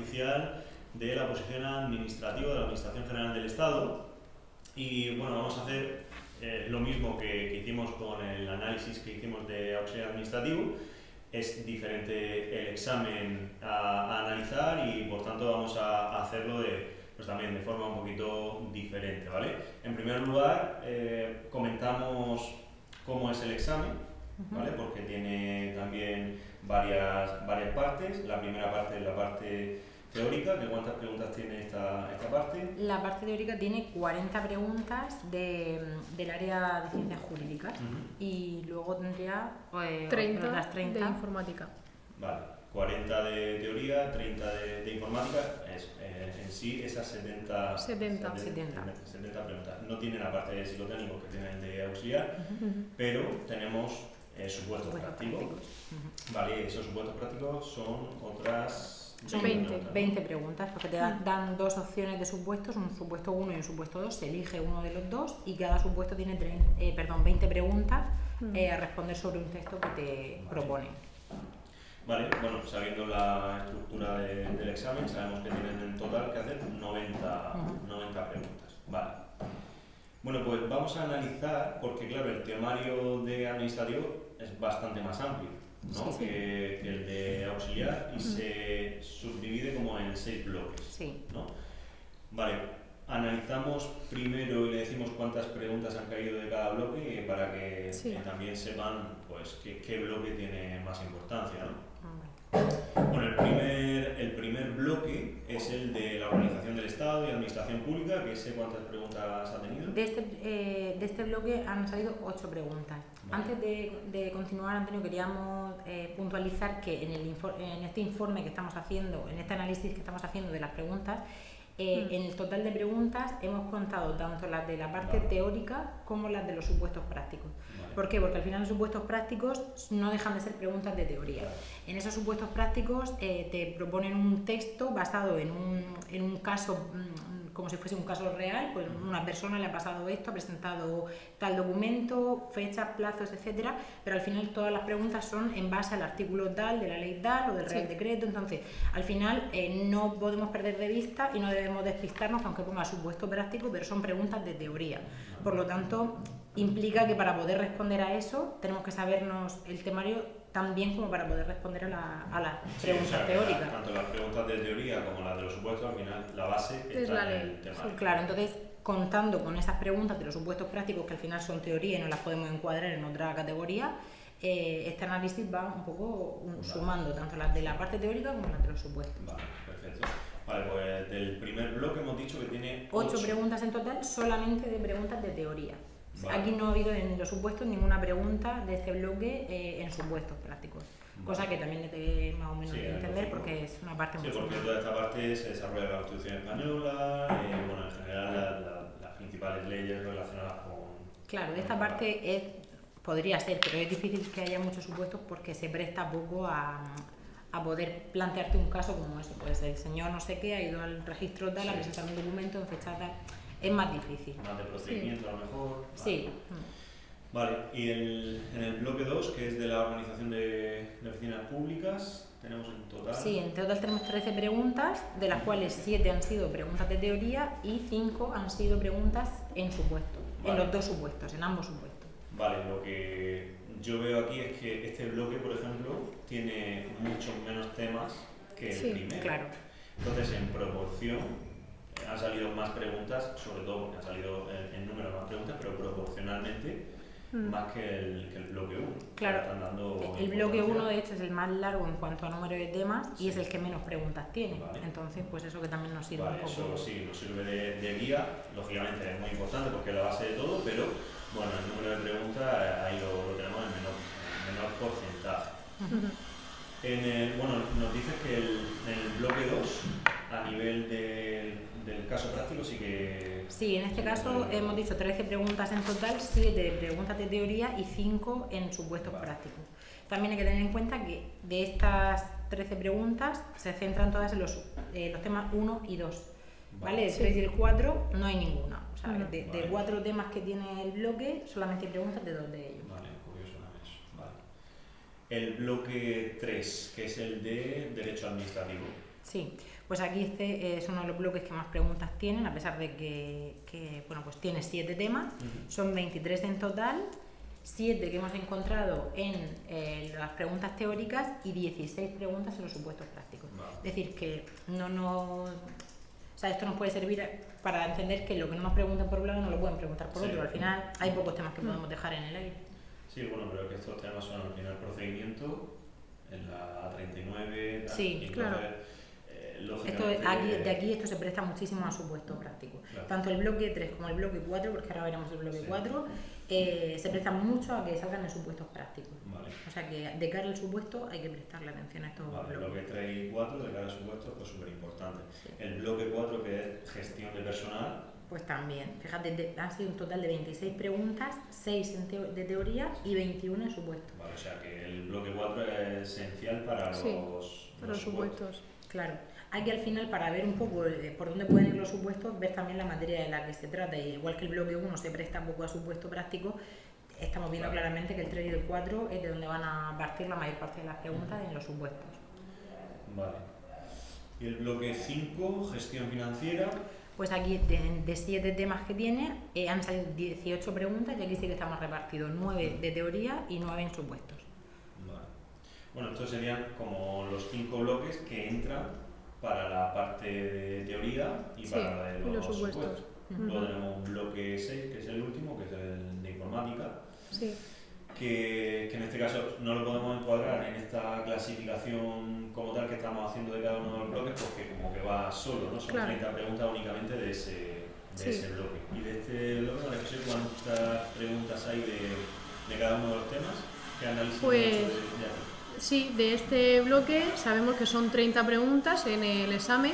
oficial de la oposición administrativa de la Administración General del Estado. Y bueno, vamos a hacer lo mismo que hicimos con el análisis que hicimos de auxiliar administrativo. Es diferente el examen a analizar y por tanto vamos a hacerlo pues también de forma un poquito diferente, ¿vale? En primer lugar, comentamos cómo es el examen, ¿vale? Porque tiene también varias partes. La primera parte es la parte teórica. ¿Cuántas preguntas tiene esta parte? La parte teórica tiene 40 preguntas del área de ciencias jurídicas y luego tendría 30 otras 30 de informática. Vale, 40 de teoría, 30 de informática, en sí esas 70 preguntas. No tiene la parte de psicotécnicos que tiene el de auxiliar, pero tenemos supuestos prácticos. Vale, esos supuestos prácticos son otras... Son 20 preguntas, porque te dan dos opciones de supuestos, un supuesto 1 y un supuesto 2, se elige uno de los dos y cada supuesto tiene 20 preguntas a responder sobre un texto que te propone. Vale, bueno, sabiendo la estructura del examen, sabemos que tienen en total que hacer 90 preguntas. Vale. Bueno, pues vamos a analizar, porque claro, el temario de administrativo es bastante más amplio, ¿no? Sí. Que el de auxiliar y se subdivide como en 6 bloques, sí. ¿no? Vale, analizamos primero y le decimos cuántas preguntas han caído de cada bloque para que también sepan pues qué bloque tiene más importancia, ¿no? Bueno, el primer bloque es el de la organización del Estado y administración pública, que sé cuántas preguntas ha tenido. De este bloque han salido 8 preguntas. Vale. Antes de continuar, Antonio, queríamos puntualizar que en este informe que estamos haciendo, en este análisis que estamos haciendo de las preguntas, en el total de preguntas hemos contado tanto las de la parte teórica como las de los supuestos prácticos. Vale. ¿Por qué? Porque al final los supuestos prácticos no dejan de ser preguntas de teoría. Claro. En esos supuestos prácticos te proponen un texto basado en un caso, como si fuese un caso real, pues una persona le ha pasado esto, ha presentado tal documento, fechas, plazos, etcétera, pero al final todas las preguntas son en base al artículo tal, de la ley tal o del Real Decreto. Entonces, al final no podemos perder de vista y no debemos despistarnos, aunque ponga supuesto práctico, pero son preguntas de teoría. Por lo tanto, implica que para poder responder a eso tenemos que sabernos el temario tan bien como para poder responder a las preguntas teóricas. Tanto las preguntas de teoría como las de los supuestos, al final la base está en el temario. Claro, entonces contando con esas preguntas de los supuestos prácticos que al final son teoría y no las podemos encuadrar en otra categoría, este análisis va un poco sumando tanto las de la parte teórica como las de los supuestos. Vale, perfecto. Vale, pues del primer bloque hemos dicho que tiene 8 preguntas en total, solamente de preguntas de teoría. Vale. Aquí no ha habido en los supuestos ninguna pregunta de este bloque en supuestos prácticos. Cosa que también hay más o menos que entender porque es una parte muy porque toda esta parte se desarrolla en la Constitución Española, bueno, en general las principales leyes relacionadas con... Claro, de esta parte podría ser, pero es difícil que haya muchos supuestos porque se presta poco a poder plantearte un caso como ese. Pues el señor no sé qué ha ido al registro tal, a presentar un documento en fecha tal. Es más difícil. Más de procedimiento a lo mejor. Vale. Sí. Vale, y en el bloque 2, que es de la organización de oficinas públicas, tenemos en total... Sí, en total tenemos 13 preguntas, de las cuales 7 han sido preguntas de teoría y 5 han sido preguntas en supuesto, en los dos supuestos, en ambos supuestos. Vale, lo que yo veo aquí es que este bloque, por ejemplo, tiene muchos menos temas que el primero. Claro. Entonces, en proporción, han salido más preguntas, sobre todo porque han salido en número más preguntas, pero proporcionalmente más que el bloque 1. Claro, el bloque 1 de hecho es el más largo en cuanto a número de temas y es el que menos preguntas tiene. Vale. Entonces, pues eso que también nos sirve un poco. Eso sí, nos sirve de guía, lógicamente es muy importante porque es la base de todo, pero bueno, el número de preguntas ahí lo tenemos en menor porcentaje. Bueno, nos dices que en el bloque 2, a nivel del caso práctico, sí que... Sí, en este caso hemos dicho 13 preguntas en total, 7 preguntas de teoría y 5 en supuestos prácticos. También hay que tener en cuenta que de estas 13 preguntas se centran todas en los temas 1 y 2. ¿Vale? El 3 y el 4 no hay ninguna. O sea, de 4 temas que tiene el bloque, solamente hay preguntas de 2 de ellos. Vale, curioso eso. Vale. El bloque 3, que es el de Derecho Administrativo. Sí, pues aquí este es uno de los bloques que más preguntas tienen, a pesar de que bueno, pues tiene 7 temas, son 23 en total, 7 que hemos encontrado en las preguntas teóricas y 16 preguntas en los supuestos prácticos. Vale. Es decir, que o sea, esto nos puede servir para entender que lo que no nos preguntan por un lado no lo pueden preguntar por otro. Al final hay pocos temas que podemos dejar en el aire. Sí, bueno, pero que estos temas son al final procedimiento, en la A39, tal, Sí, y entonces, claro. lógicamente, De aquí esto se presta muchísimo a supuesto práctico. Claro. Tanto el bloque 3 como el bloque 4, porque ahora veremos el bloque 4, se prestan mucho a que salgan en supuestos prácticos. Vale. O sea que de cara al supuesto hay que prestarle atención a estos Vale, bloques. bloque 3 y 4 de cara al supuesto, pues súper importante. Sí. El bloque 4, que es gestión de personal. Pues también, fíjate, han sido un total de 26 preguntas, 6 de teoría y 21 en supuesto. Vale, o sea que el bloque 4 es esencial para los supuestos. Claro, hay que al final, para ver un poco por dónde pueden ir los supuestos, ver también la materia de la que se trata. Y igual que el bloque 1 se presta un poco a supuesto práctico, estamos viendo claramente que el 3 y el 4 es de donde van a partir la mayor parte de las preguntas en los supuestos. Vale. Y el bloque 5, gestión financiera. Pues aquí de 7 temas que tiene, han salido 18 preguntas y aquí sí que estamos repartidos 9 de teoría y 9 en supuestos. Vale. Bueno, estos serían como los 5 bloques que entran para la parte de teoría y para la de los supuestos. Luego tenemos un bloque 6, que es el último, que es el de informática. Sí. Que en este caso no lo podemos encuadrar en esta clasificación como tal que estamos haciendo de cada uno de los bloques, porque como que va solo, ¿no? Son 30 preguntas únicamente de ese bloque. Y de este bloque, no sé cuántas preguntas hay de cada uno de los temas. ¿Qué análisis Pues, hemos hecho de aquí? Sí, de este bloque sabemos que son 30 preguntas en el examen,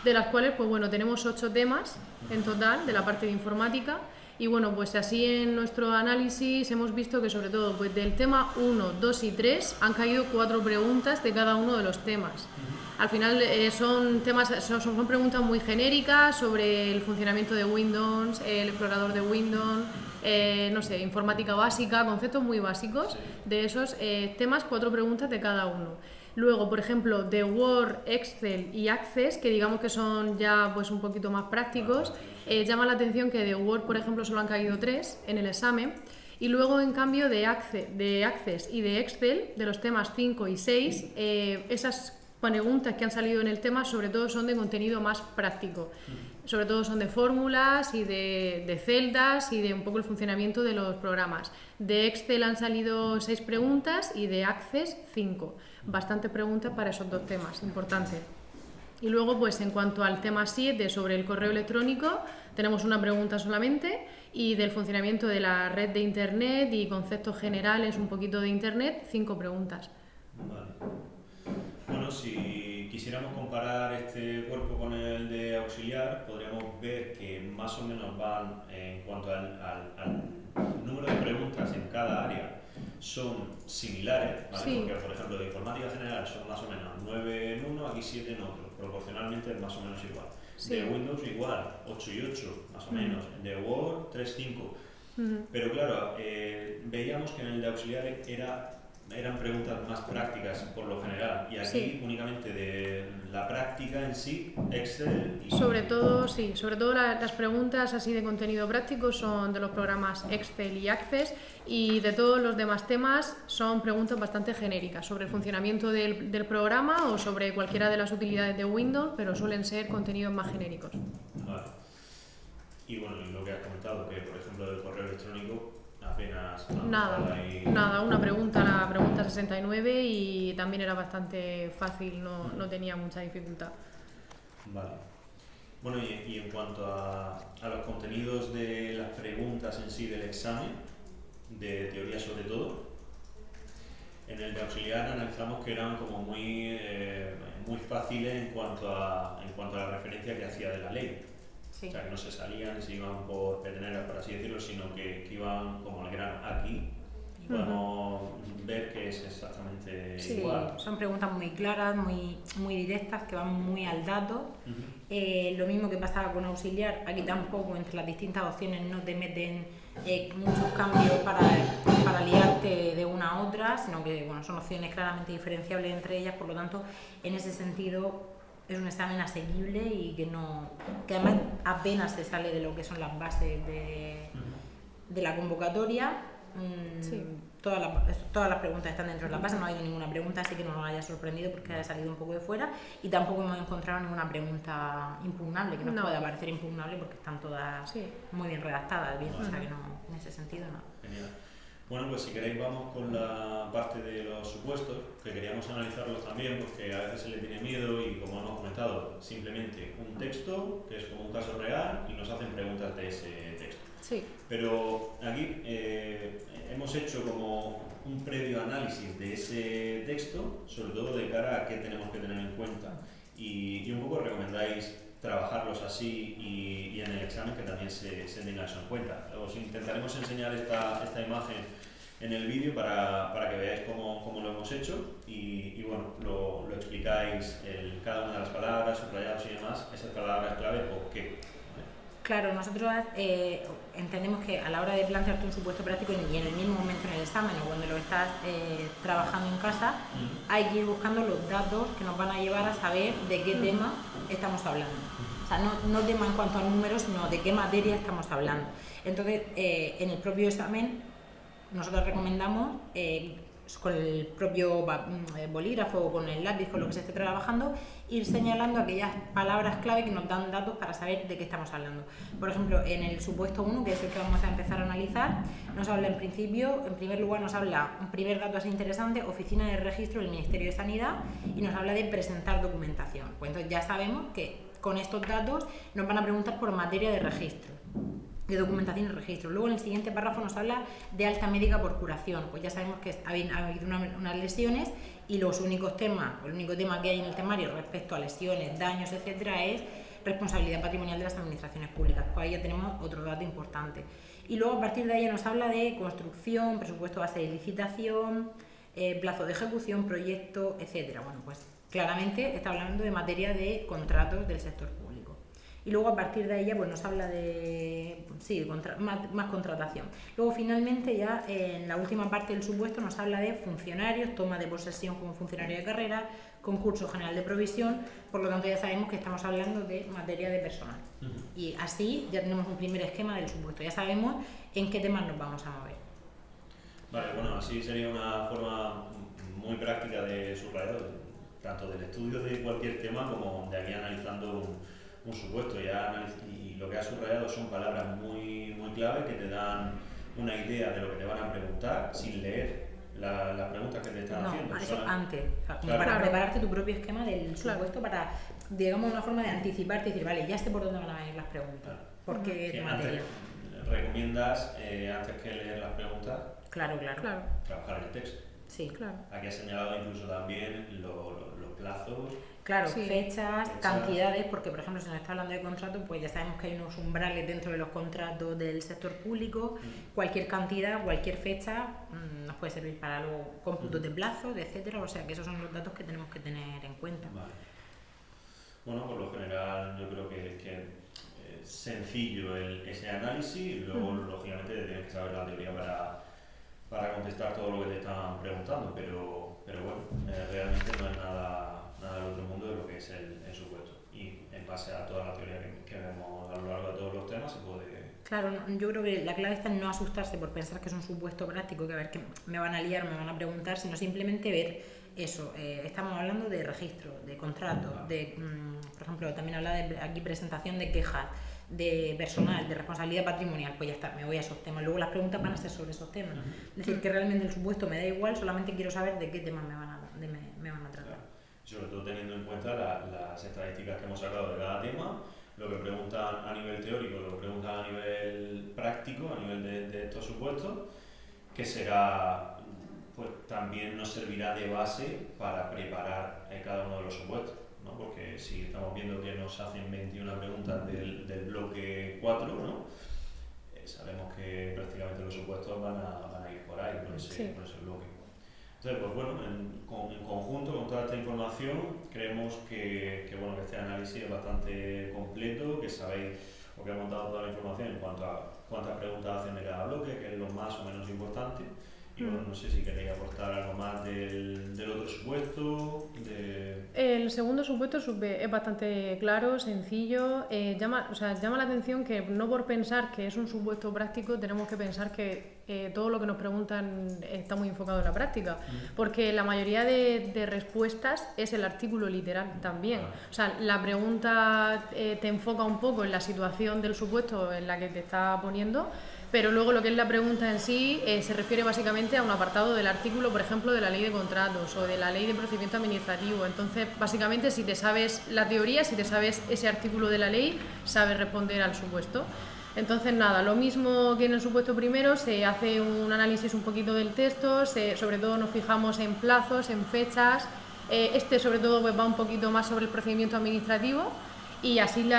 de las cuales pues bueno, tenemos 8 temas en total de la parte de informática. Y bueno, pues así en nuestro análisis hemos visto que sobre todo pues del tema 1, 2 y 3 han caído 4 preguntas de cada uno de los temas. Al final son preguntas muy genéricas sobre el funcionamiento de Windows, el explorador de Windows, no sé, informática básica, conceptos muy básicos. De esos temas, 4 preguntas de cada uno. Luego, por ejemplo, de Word, Excel y Access, que digamos que son ya pues un poquito más prácticos, llama la atención que de Word, por ejemplo, solo han caído 3 en el examen. Y luego, en cambio, de Access y de Excel, de los temas 5 y 6, esas preguntas que han salido en el tema sobre todo son de contenido más práctico. Sobre todo son de fórmulas y de celdas y de un poco el funcionamiento de los programas. De Excel han salido 6 preguntas y de Access 5. Bastantes preguntas para esos 2 temas, importante. Y luego, pues en cuanto al tema 7 sobre el correo electrónico, tenemos una pregunta solamente, y del funcionamiento de la red de Internet y conceptos generales, un poquito de Internet, 5 preguntas. Vale. Bueno, si quisiéramos comparar este cuerpo con el de auxiliar, podríamos ver que más o menos van en cuanto al número de preguntas en cada área son similares, ¿vale? Sí. Porque, por ejemplo, de informática general son más o menos 9 en uno, aquí 7 en otro, proporcionalmente es más o menos igual. Sí. De Windows igual, 8 y 8, más o menos. De Word, 3, 5. Pero claro, veíamos que en el de auxiliar eran preguntas más prácticas por lo general, y aquí únicamente de la práctica en sí, Excel y... Sobre todo las preguntas así de contenido práctico son de los programas Excel y Access, y de todos los demás temas son preguntas bastante genéricas sobre el funcionamiento del programa o sobre cualquiera de las utilidades de Windows, pero suelen ser contenidos más genéricos. Vale. Y bueno, y lo que has comentado, que por ejemplo del correo electrónico apenas... Nada, una pregunta, la pregunta 69, y también era bastante fácil, no tenía mucha dificultad. Vale. Bueno, y en cuanto a los contenidos de las preguntas en sí del examen, de teoría sobre todo, en el de auxiliar analizamos que eran como muy fáciles en cuanto a la referencia que hacía de la ley. Sí. O sea, que no se salían y se iban por peteneras, por así decirlo, sino que iban como al grano. Aquí podemos ver que es exactamente igual. Son preguntas muy claras, muy directas, que van muy al dato. Lo mismo que pasaba con auxiliar, aquí tampoco entre las distintas opciones no te meten muchos cambios para liarte de una a otra, sino que bueno, son opciones claramente diferenciables entre ellas, por lo tanto, en ese sentido es un examen asequible y que además apenas se sale de lo que son las bases de la convocatoria. Sí. Todas las preguntas están dentro de la base, no ha habido ninguna pregunta así que no nos haya sorprendido porque haya salido un poco de fuera, y tampoco hemos encontrado ninguna pregunta impugnable, que nos pueda parecer impugnable, porque están todas muy bien redactadas, bien, o sea que no, en ese sentido no. Genial. Bueno, pues si queréis vamos con la parte de los supuestos, que queríamos analizarlos también porque a veces se le tiene miedo y, como hemos comentado, simplemente un texto que es como un caso real y nos hacen preguntas de ese texto. Sí. Pero aquí hemos hecho como un previo análisis de ese texto, sobre todo de cara a qué tenemos que tener en cuenta, y un poco recomendáis trabajarlos así y en el examen que también se tenga eso en cuenta. Os intentaremos enseñar esta imagen en el vídeo para que veáis cómo lo hemos hecho y bueno, lo explicáis cada una de las palabras, subrayados y demás, esas palabras clave, por qué. Claro, nosotros entendemos que a la hora de plantearte un supuesto práctico y en el mismo momento en el examen o cuando lo estás trabajando en casa, hay que ir buscando los datos que nos van a llevar a saber de qué tema estamos hablando. O sea, no tema en cuanto a números, sino de qué materia estamos hablando. Entonces, en el propio examen, nosotros recomendamos con el propio bolígrafo o con el lápiz, con lo que se esté trabajando, ir señalando aquellas palabras clave que nos dan datos para saber de qué estamos hablando. Por ejemplo, en el supuesto 1, que es el que vamos a empezar a analizar, nos habla en primer lugar nos habla, un primer dato así interesante, oficina de registro del Ministerio de Sanidad, y nos habla de presentar documentación. Pues entonces ya sabemos que con estos datos nos van a preguntar por materia de registro, de documentación y registro. Luego en el siguiente párrafo nos habla de alta médica por curación, pues ya sabemos que ha habido unas lesiones y el único tema que hay en el temario respecto a lesiones, daños, etcétera, es responsabilidad patrimonial de las administraciones públicas, pues ahí ya tenemos otro dato importante. Y luego a partir de ahí nos habla de construcción, presupuesto base de licitación, plazo de ejecución, proyecto, etcétera. Bueno, pues claramente está hablando de materia de contratos del sector público. Y luego a partir de ella pues nos habla de más contratación. Luego finalmente ya en la última parte del supuesto nos habla de funcionarios, toma de posesión como funcionario de carrera, concurso general de provisión, por lo tanto ya sabemos que estamos hablando de materia de personal. Y así ya tenemos un primer esquema del supuesto, ya sabemos en qué temas nos vamos a mover. Vale, bueno, así sería una forma muy práctica de subrayar, tanto del estudio de cualquier tema como de aquí analizando un supuesto. Y lo que has subrayado son palabras muy clave que te dan una idea de lo que te van a preguntar sin leer las preguntas que te están haciendo. Eso antes, o sea, claro, para prepararte tu propio esquema del supuesto, para, digamos, una forma de anticiparte y decir, vale, ya sé por dónde van a venir las preguntas, Claro. por qué materia. ¿Recomiendas, antes que leer las preguntas, Claro. trabajar el texto? Sí. Claro. Aquí has señalado incluso también los plazos. Claro, Sí. fechas, cantidades, porque por ejemplo si nos está hablando de contratos, pues ya sabemos que hay unos umbrales dentro de los contratos del sector público, cualquier cantidad, cualquier fecha nos puede servir para luego cómputos de plazos, etcétera, o sea que esos son los datos que tenemos que tener en cuenta. Vale. Bueno, por lo general yo creo que es sencillo ese análisis y luego lógicamente tienes que saber la teoría para contestar todo lo que te están preguntando, pero bueno, realmente no es nada del otro mundo de lo que es el supuesto. Y en base a toda la teoría que vemos a lo largo de todos los temas se puede... Claro, yo creo que la clave está en no asustarse por pensar que es un supuesto práctico, que a ver que me van a liar, me van a preguntar, sino simplemente ver eso. Estamos hablando de registro, de contrato, por ejemplo, también habla de aquí presentación de quejas, de personal, de responsabilidad patrimonial, pues ya está, me voy a esos temas. Luego las preguntas van a ser sobre esos temas. Es decir, que realmente el supuesto me da igual, solamente quiero saber de qué temas me van a tratar. Claro. Sobre todo teniendo en cuenta las estadísticas que hemos sacado de cada tema, lo que preguntan a nivel teórico, lo que preguntan a nivel práctico, a nivel de estos supuestos, que será, pues también nos servirá de base para preparar cada uno de los supuestos, ¿no? Porque si estamos viendo que nos hacen 21 preguntas del bloque 4, ¿no? Sabemos que prácticamente los supuestos van a ir por ahí, por ese bloque. Entonces, pues bueno, en conjunto con toda esta información, creemos que este análisis es bastante completo, que sabéis o que hemos dado toda la información en cuanto a cuántas preguntas hacen de cada bloque, que es lo más o menos importante, y Y bueno, no sé si queréis aportar algo más del otro supuesto. El segundo supuesto es bastante claro, sencillo. Llama la atención que no por pensar que es un supuesto práctico tenemos que pensar que todo lo que nos preguntan está muy enfocado en la práctica, porque la mayoría de respuestas es el artículo literal también. O sea, la pregunta te enfoca un poco en la situación del supuesto en la que te está poniendo, pero luego lo que es la pregunta en sí se refiere básicamente a un apartado del artículo, por ejemplo, de la ley de contratos o de la ley de procedimiento administrativo. Entonces, básicamente, si te sabes la teoría, si te sabes ese artículo de la ley, sabes responder al supuesto. Entonces, nada, lo mismo que en el supuesto primero, se hace un análisis un poquito del texto, sobre todo nos fijamos en plazos, en fechas. Sobre todo, pues, va un poquito más sobre el procedimiento administrativo y así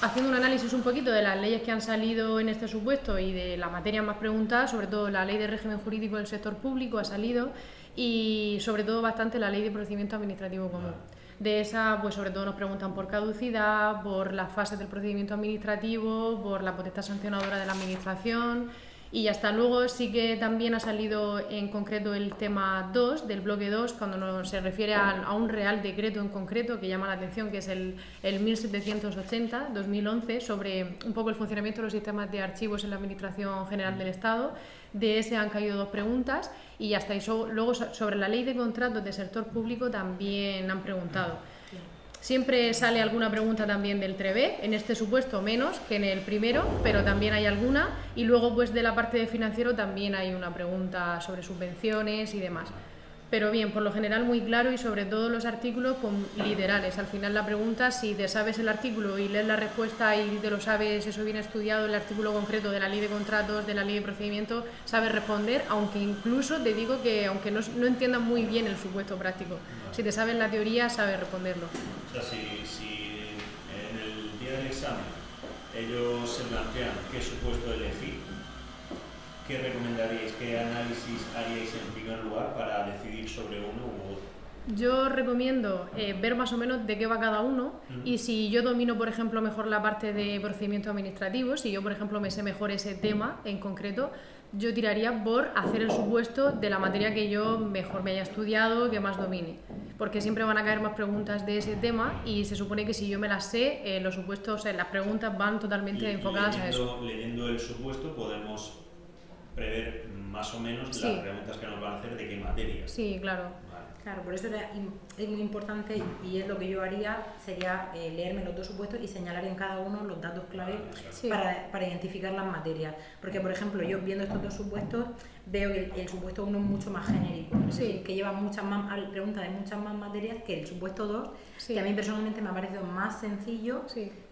haciendo un análisis un poquito de las leyes que han salido en este supuesto y de las materias más preguntadas, sobre todo la ley de régimen jurídico del sector público ha salido y sobre todo bastante la ley de procedimiento administrativo común. De esa, pues sobre todo nos preguntan por caducidad, por las fases del procedimiento administrativo, por la potestad sancionadora de la administración y hasta luego sí que también ha salido en concreto el tema 2 del bloque 2 cuando se refiere a un real decreto en concreto que llama la atención, que es el 1780-2011 sobre un poco el funcionamiento de los sistemas de archivos en la Administración General del Estado. De ese han caído 2 preguntas y hasta eso, luego sobre la ley de contratos del sector público también han preguntado. Siempre sale alguna pregunta también del TREBE, en este supuesto menos que en el primero, pero también hay alguna. Y luego pues de la parte de financiero también hay una pregunta sobre subvenciones y demás. Pero bien, por lo general muy claro y sobre todo los artículos con literales. Al final la pregunta, si te sabes el artículo y lees la respuesta y te lo sabes, eso bien estudiado, el artículo concreto de la ley de contratos, de la ley de procedimiento, sabes responder, aunque incluso te digo que aunque no entiendas muy bien el supuesto práctico, si te sabes la teoría, sabes responderlo. O sea, si en el día del examen ellos se plantean qué supuesto elegir, ¿qué recomendaríais? ¿Qué análisis haríais en primer lugar para decidir sobre uno u otro? Yo recomiendo ver más o menos de qué va cada uno y si yo domino, por ejemplo, mejor la parte de procedimiento administrativo, si yo, por ejemplo, me sé mejor ese tema en concreto, yo tiraría por hacer el supuesto de la materia que yo mejor me haya estudiado, que más domine. Porque siempre van a caer más preguntas de ese tema y se supone que si yo me las sé, los supuestos, las preguntas van totalmente enfocadas a eso. Leyendo el supuesto podemos prever más o menos las preguntas que nos van a hacer de qué materias. Sí, claro. Vale. Claro, por eso es muy importante y es lo que yo haría, sería leerme los 2 supuestos y señalar en cada uno los datos clave para identificar las materias. Porque, por ejemplo, yo viendo estos 2 supuestos veo que el supuesto 1 es mucho más genérico, es decir, que lleva muchas más preguntas de muchas más materias que el supuesto 2, que a mí personalmente me ha parecido más sencillo,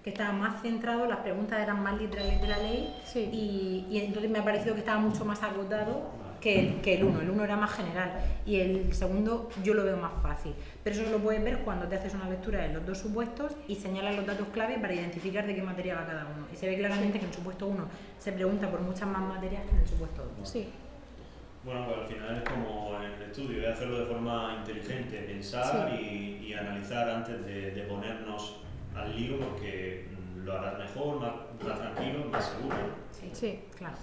que estaba más centrado, las preguntas eran más literales de la ley y entonces me ha parecido que estaba mucho más agotado que el 1. El 1 era más general y el segundo yo lo veo más fácil. Pero eso lo puedes ver cuando te haces una lectura de los 2 supuestos y señalas los datos clave para identificar de qué materia va cada uno. Y se ve claramente que en el supuesto 1 se pregunta por muchas más materias que en el supuesto 2. Sí. Bueno, pues al final es como en el estudio, es hacerlo de forma inteligente, pensar y analizar antes de ponernos al lío, porque lo harás mejor, más tranquilo, más seguro. Sí, claro.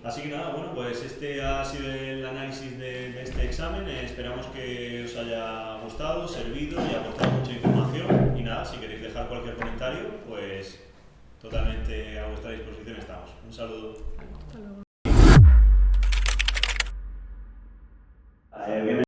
Así que nada, bueno, pues este ha sido el análisis de este examen. Esperamos que os haya gustado, servido y aportado mucha información. Y nada, si queréis dejar cualquier comentario, pues totalmente a vuestra disposición estamos. Un saludo. Hasta luego.